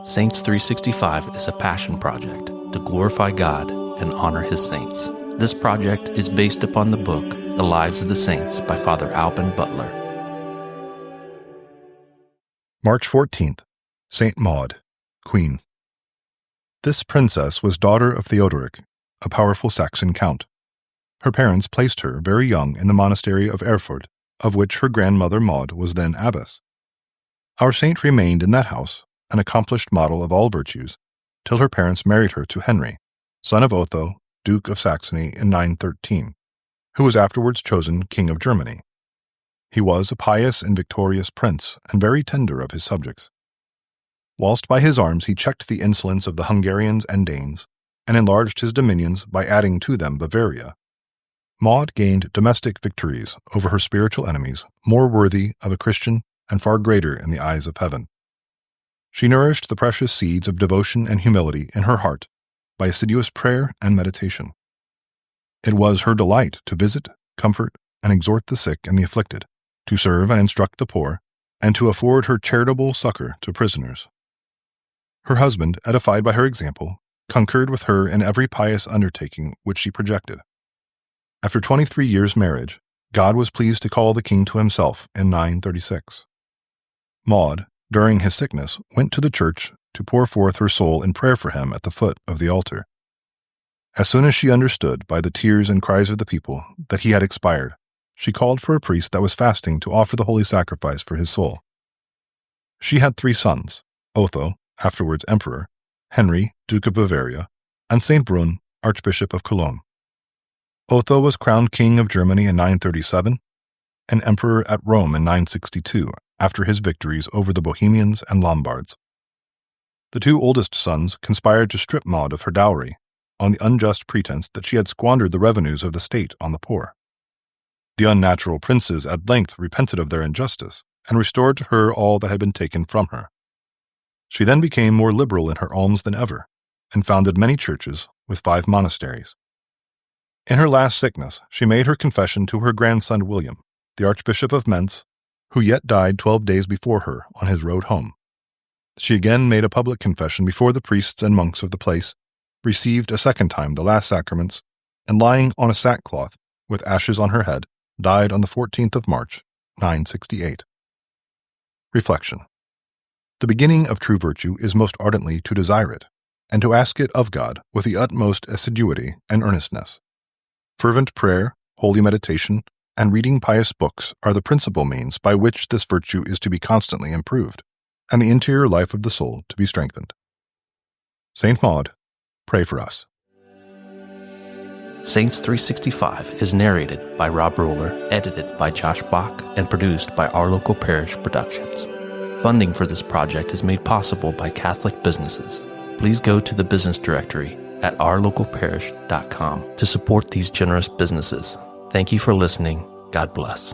Saints 365 is a passion project to glorify God and honor His saints. This project is based upon the book, The Lives of the Saints by Father Alban Butler. March 14th, Saint Maud, Queen. This princess was daughter of Theodoric, a powerful Saxon count. Her parents placed her very young in the monastery of Erfurt, of which her grandmother Maud was then abbess. Our saint remained in that house, an accomplished model of all virtues, till her parents married her to Henry, son of Otho, Duke of Saxony in 913, who was afterwards chosen King of Germany. He was a pious and victorious prince, and very tender of his subjects. Whilst by his arms he checked the insolence of the Hungarians and Danes, and enlarged his dominions by adding to them Bavaria, Maud gained domestic victories over her spiritual enemies more worthy of a Christian and far greater in the eyes of heaven. She nourished the precious seeds of devotion and humility in her heart by assiduous prayer and meditation. It was her delight to visit, comfort, and exhort the sick and the afflicted, to serve and instruct the poor, and to afford her charitable succor to prisoners. Her husband, edified by her example, concurred with her in every pious undertaking which she projected. After 23 years' marriage, God was pleased to call the king to himself in 936. Maud, during his sickness, went to the church to pour forth her soul in prayer for him at the foot of the altar. As soon as she understood by the tears and cries of the people that he had expired, she called for a priest that was fasting to offer the holy sacrifice for his soul. She had 3 sons, Otho, afterwards emperor, Henry, Duke of Bavaria, and Saint Brun, Archbishop of Cologne. Otho was crowned King of Germany in 937 and emperor at Rome in 962 after his victories over the Bohemians and Lombards. The 2 oldest sons conspired to strip Maud of her dowry on the unjust pretense that she had squandered the revenues of the state on the poor. The unnatural princes at length repented of their injustice and restored to her all that had been taken from her. She then became more liberal in her alms than ever, and founded many churches with 5 monasteries. In her last sickness, she made her confession to her grandson William, the Archbishop of Mentz, who yet died 12 days before her on his road home. She again made a public confession before the priests and monks of the place, received a second time the last sacraments, and lying on a sackcloth, with ashes on her head, died on the 14th of March, 968. Reflection. The beginning of true virtue is most ardently to desire it, and to ask it of God with the utmost assiduity and earnestness. Fervent prayer, holy meditation, and reading pious books are the principal means by which this virtue is to be constantly improved, and the interior life of the soul to be strengthened. Saint Maud, pray for us. Saints 365 is narrated by Rob Roller, edited by Josh Bach, and produced by Our Local Parish Productions. Funding for this project is made possible by Catholic businesses. Please go to the business directory at ourlocalparish.com to support these generous businesses. Thank you for listening. God bless.